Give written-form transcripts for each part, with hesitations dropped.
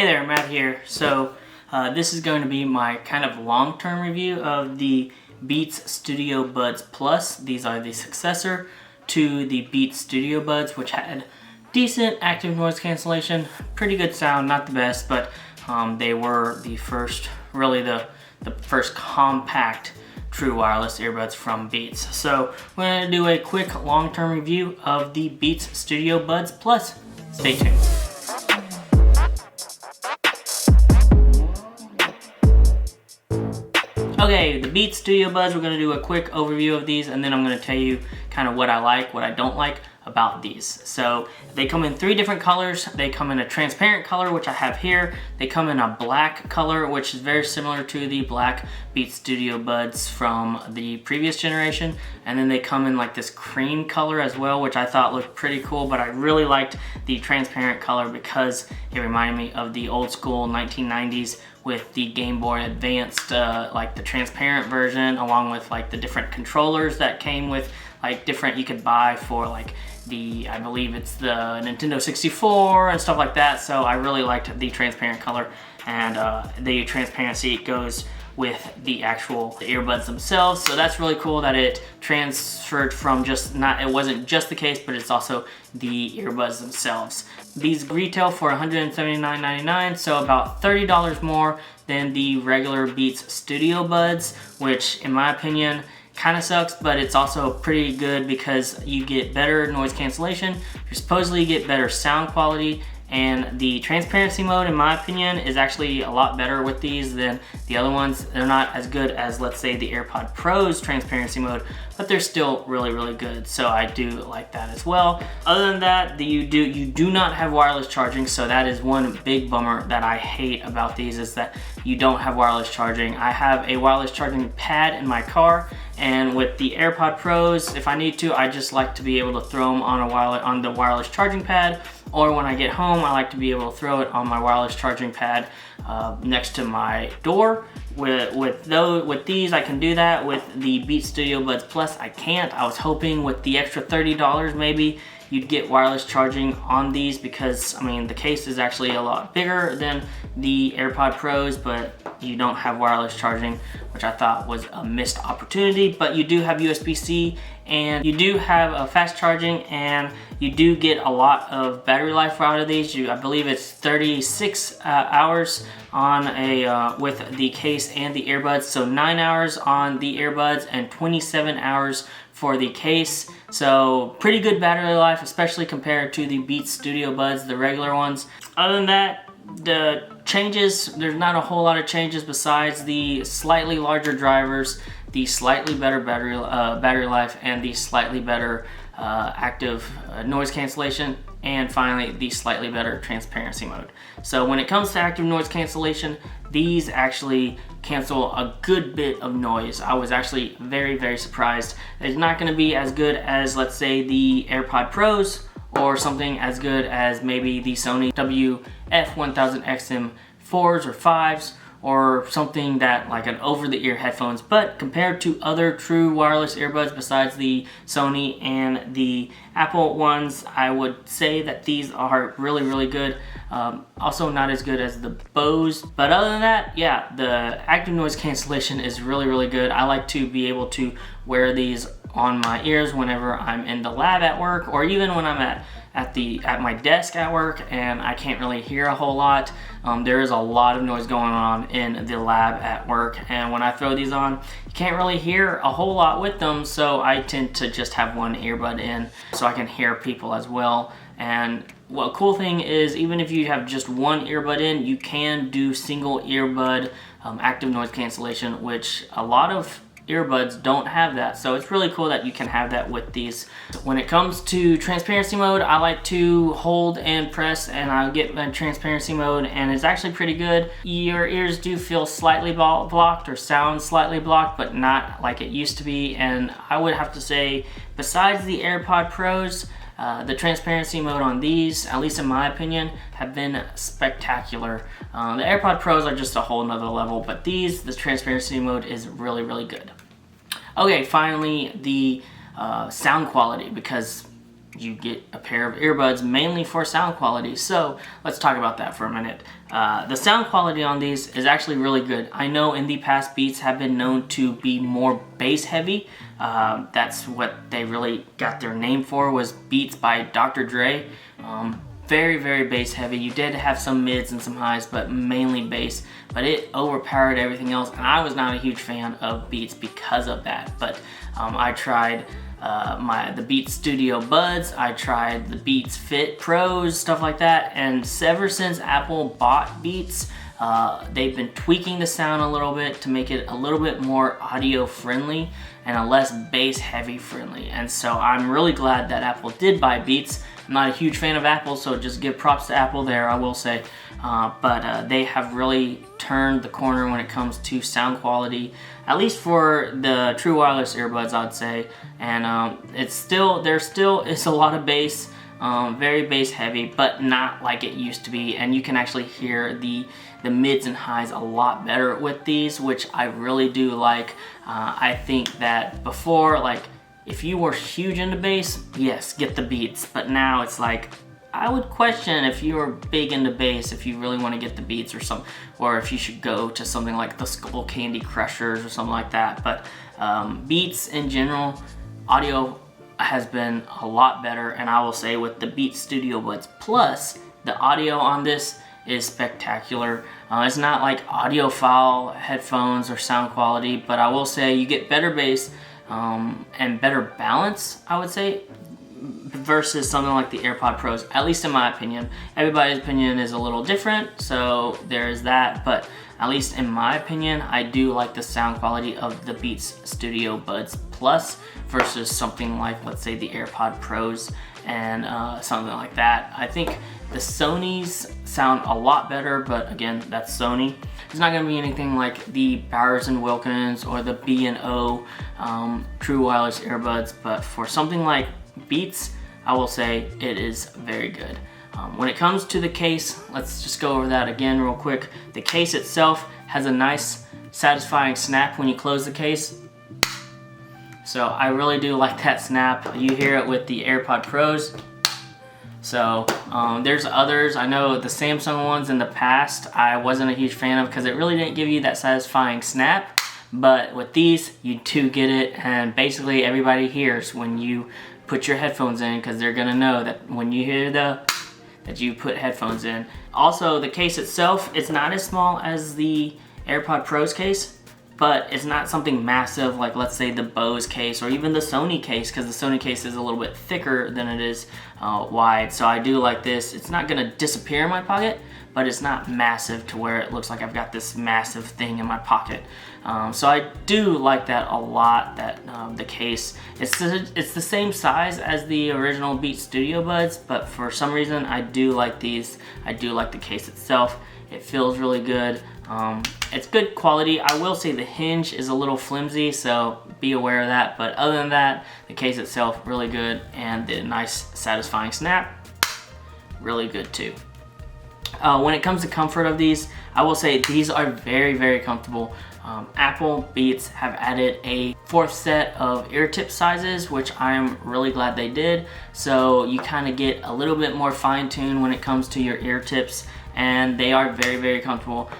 Hey there, Matt here. So this is going to be my kind of long-term review of the Beats Studio Buds Plus. These are the successor to the Beats Studio Buds, which had decent active noise cancellation, pretty good sound, not the best, but they were the first, really the first compact true wireless earbuds from Beats. So we're going to do a quick long-term review of the Beats Studio Buds Plus. Stay tuned. Okay, the Beats Studio Buds, we're going to do a quick overview of these, and then I'm going to tell you kind of what I like, what I don't like about these. So they come in 3 different colors. They come in a transparent color, which I have here. They come in a black color, which is very similar to the black Beats Studio Buds from the previous generation. And then they come in like this cream color as well, which I thought looked pretty cool, but I really liked the transparent color because it reminded me of the old school 1990s with the Game Boy Advanced, like the transparent version, along with like the different controllers that came with like different, you could buy for like the, I believe it's the Nintendo 64 and stuff like that. So I really liked the transparent color, and the transparency goes with the actual earbuds themselves. So that's really cool that it transferred from just it wasn't just the case, but it's also the earbuds themselves. These retail for $179.99, so about $30 more than the regular Beats Studio Buds, which in my opinion kind of sucks, but it's also pretty good because you get better noise cancellation, you supposedly get better sound quality, and the transparency mode, in my opinion, is actually a lot better with these than the other ones. They're not as good as, let's say, the AirPod Pro's transparency mode, but they're still really good, so I do like that as well. Other than that, you do not have wireless charging, so that is one big bummer that I hate about these, is that you don't have wireless charging. I have a wireless charging pad in my car, and with the AirPod Pros, if I need to, I just like to be able to throw them on the wireless charging pad, or when I get home, I like to be able to throw it on my wireless charging pad next to my door. With these, I can do that. With the Beats Studio Buds Plus, I can't. I was hoping with the extra $30 maybe you'd get wireless charging on these, because I mean the case is actually a lot bigger than the AirPod Pros, but you don't have wireless charging, which I thought was a missed opportunity. But you do have USB-C, and you do have a fast charging, and you do get a lot of battery life out of these. I believe it's 36 hours on with the case and the earbuds, so 9 hours on the earbuds and 27 hours for the case. So pretty good battery life, especially compared to the Beats Studio Buds, the regular ones. Other than that, the changes, there's not a whole lot of changes besides the slightly larger drivers, the slightly better battery life, and the slightly better active noise cancellation, and finally the slightly better transparency mode. So when it comes to active noise cancellation, these actually cancel a good bit of noise. I was actually very surprised. It's not going to be as good as, let's say, the AirPod Pros, or something as good as maybe the Sony WF-1000XM 4s or 5s, or something that like an over-the-ear headphones. But compared to other true wireless earbuds besides the Sony and the Apple ones, I would say that these are really good. Also not as good as the Bose, but other than that, yeah, the active noise cancellation is really good. I like to be able to wear these on my ears whenever I'm in the lab at work, or even when I'm at my desk at work and I can't really hear a whole lot. There is a lot of noise going on in the lab at work, and when I throw these on, you can't really hear a whole lot with them, so I tend to just have one earbud in so I can hear people as well. And what cool thing is, even if you have just one earbud in, you can do single earbud active noise cancellation, which a lot of earbuds don't have that, so it's really cool that you can have that with these. When it comes to transparency mode, I like to hold and press, and I'll get my transparency mode, and it's actually pretty good. Your ears do feel slightly blocked, or sound slightly blocked, but not like it used to be. And I would have to say, besides the AirPod Pros, the transparency mode on these, at least in my opinion, have been spectacular. The AirPod Pros are just a whole nother level, but these, the transparency mode is really good. Okay, finally the sound quality, because you get a pair of earbuds mainly for sound quality. So let's talk about that for a minute. The sound quality on these is actually really good. I know in the past Beats have been known to be more bass heavy. That's what they really got their name for, was Beats by Dr. Dre. Very, very bass heavy. You did have some mids and some highs, but mainly bass. But it overpowered everything else, and I was not a huge fan of Beats because of that. But I tried the Beats Studio Buds, I tried the Beats Fit Pros, stuff like that, and ever since Apple bought Beats, they've been tweaking the sound a little bit to make it a little bit more audio friendly and a less bass heavy friendly. And so I'm really glad that Apple did buy Beats. I'm not a huge fan of Apple, so just give props to Apple there, I will say. But they have really turned the corner when it comes to sound quality, at least for the true wireless earbuds, I'd say. And there still is a lot of bass, very bass heavy, but not like it used to be. And you can actually hear the mids and highs a lot better with these, which I really do like. I think that before, like, if you were huge into bass, yes, get the Beats. But now it's like, I would question if you are big into bass, if you really want to get the Beats or if you should go to something like the Skull Candy Crushers or something like that. But Beats in general, audio has been a lot better, and I will say with the Beats Studio Buds Plus, the audio on this is spectacular. It's not like audiophile headphones or sound quality, but I will say you get better bass and better balance, I would say, versus something like the AirPod Pros, at least in my opinion. Everybody's opinion is a little different, so there's that, but at least in my opinion, I do like the sound quality of the Beats Studio Buds Plus versus something like, let's say, the AirPod Pros and something like that. I think the Sony's sound a lot better, but again, that's Sony. It's not going to be anything like the Bowers & Wilkins or the B&O true wireless earbuds, but for something like Beats, I will say it is very good. When it comes to the case, let's just go over that again real quick. The case itself has a nice, satisfying snap when you close the case. So I really do like that snap. You hear it with the AirPod Pros. So there's others. I know the Samsung ones in the past I wasn't a huge fan of because it really didn't give you that satisfying snap. But with these, you do get it, and basically everybody hears when you put your headphones in, because they're gonna know that when you hear that you put headphones in. Also, the case itself, it's not as small as the AirPod Pros case, but it's not something massive like, let's say, the Bose case or even the Sony case, because the Sony case is a little bit thicker than it is wide. So I do like this. It's not gonna disappear in my pocket, but it's not massive to where it looks like I've got this massive thing in my pocket. So I do like that a lot, that the case, it's the same size as the original Beats Studio Buds, but for some reason I do like these. I do like the case itself. It feels really good. It's good quality. I will say the hinge is a little flimsy, so be aware of that. But other than that, the case itself, really good. And the nice, satisfying snap, really good too. When it comes to comfort of these, I will say these are very, very comfortable. Apple Beats have added a 4th set of ear tip sizes, which I'm really glad they did. So you kind of get a little bit more fine-tuned when it comes to your ear tips, and they are very, very comfortable.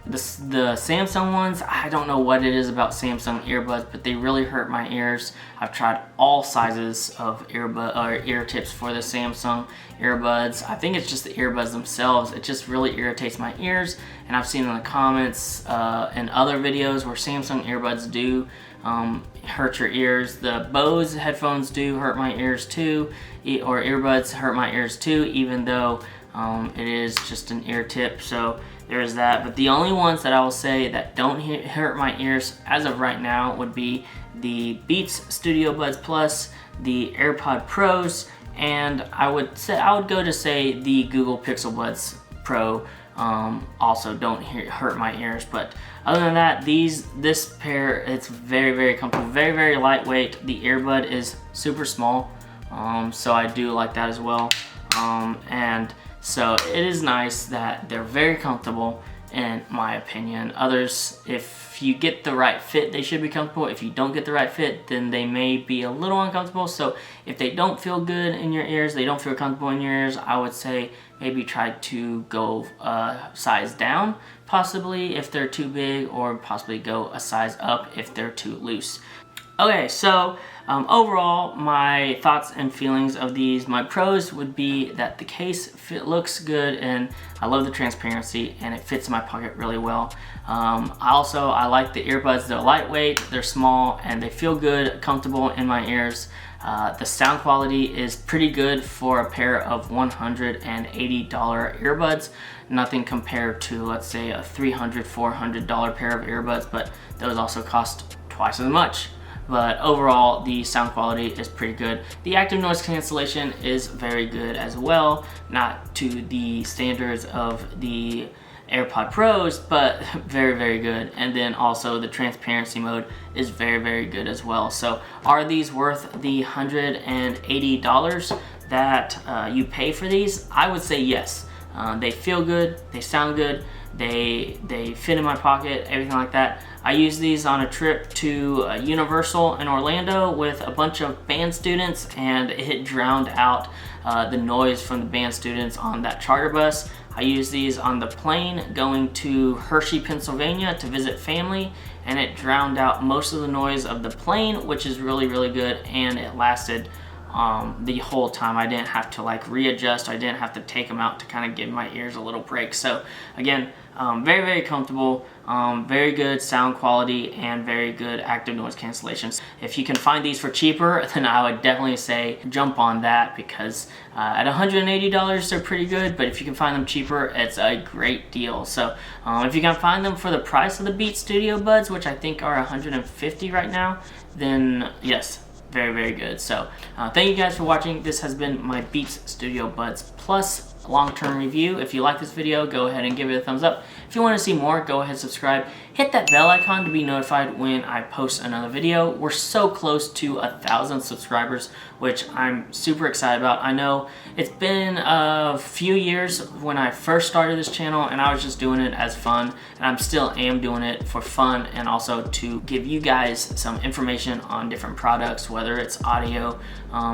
The Samsung ones, I don't know what it is about Samsung earbuds, but they really hurt my ears. I've tried all sizes of ear tips for the Samsung earbuds. I think it's just the earbuds themselves. It just really irritates my ears, and I've seen in the comments and other videos where Samsung earbuds do hurt your ears. The Bose headphones do hurt my ears too, or earbuds hurt my ears too, even though it is just an ear tip. So there's that. But the only ones that I will say that don't hurt my ears as of right now would be the Beats Studio Buds Plus, the AirPod Pros, and I would go to say the Google Pixel Buds Pro also don't hurt my ears. But other than that, this pair, it's very, very comfortable, very, very lightweight. The earbud is super small, so I do like that as well. And so it is nice that they're very comfortable, in my opinion. Others, if you get the right fit, they should be comfortable. If you don't get the right fit, then they may be a little uncomfortable. So if they don't feel good in your ears, they don't feel comfortable in your ears, I would say maybe try to go a size down, possibly if they're too big, or possibly go a size up if they're too loose. Okay, so overall, my thoughts and feelings of these, my pros would be that the case looks good, and I love the transparency, and it fits in my pocket really well. I like the earbuds. They're lightweight, they're small, and they feel good, comfortable in my ears. The sound quality is pretty good for a pair of $180 earbuds. Nothing compared to, let's say, a $300, $400 pair of earbuds, but those also cost twice as much. But overall, the sound quality is pretty good. The active noise cancellation is very good as well. Not to the standards of the AirPod Pros, but very, very good. And then also the transparency mode is very, very good as well. So are these worth the $180 that you pay for these? I would say yes. They feel good, they sound good, they fit in my pocket, everything like that. I used these on a trip to Universal in Orlando with a bunch of band students, and it drowned out the noise from the band students on that charter bus. I used these on the plane going to Hershey, Pennsylvania to visit family, and it drowned out most of the noise of the plane, which is really, really good, and it lasted the whole time. I didn't have to like readjust. I didn't have to take them out to kind of give my ears a little break. So again, very, very comfortable, very good sound quality, and very good active noise cancellation. If you can find these for cheaper, then I would definitely say jump on that, because at $180 they're pretty good, but if you can find them cheaper, it's a great deal. So if you can find them for the price of the Beats Studio Buds, which I think are $150 right now, then yes, very, very good. So thank you guys for watching. This has been my Beats Studio Buds Plus long-term review. If you like this video, go ahead and give it a thumbs up. If you want to see more, go ahead and subscribe. Hit that bell icon to be notified when I post another video. We're so close to 1,000 subscribers, which I'm super excited about. I know it's been a few years when I first started this channel, and I was just doing it as fun, and I'm still doing it for fun, and also to give you guys some information on different products, whether it's audio,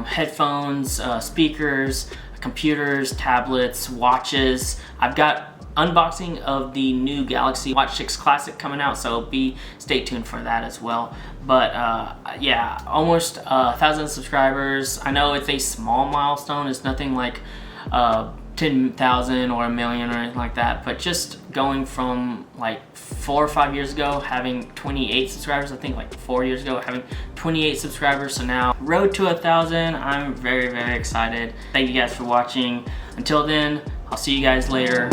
headphones, speakers, computers, tablets, watches. I've got unboxing of the new Galaxy Watch 6 Classic coming out, so stay tuned for that as well. But yeah, almost 1,000 subscribers. I know it's a small milestone. It's nothing like 10,000 or 1 million or anything like that, but just going from like 4 or 5 years ago having 28 subscribers, I think like 4 years ago having 28 subscribers, so now road to 1,000. I'm very, very excited. Thank you guys for watching. Until then, I'll see you guys later.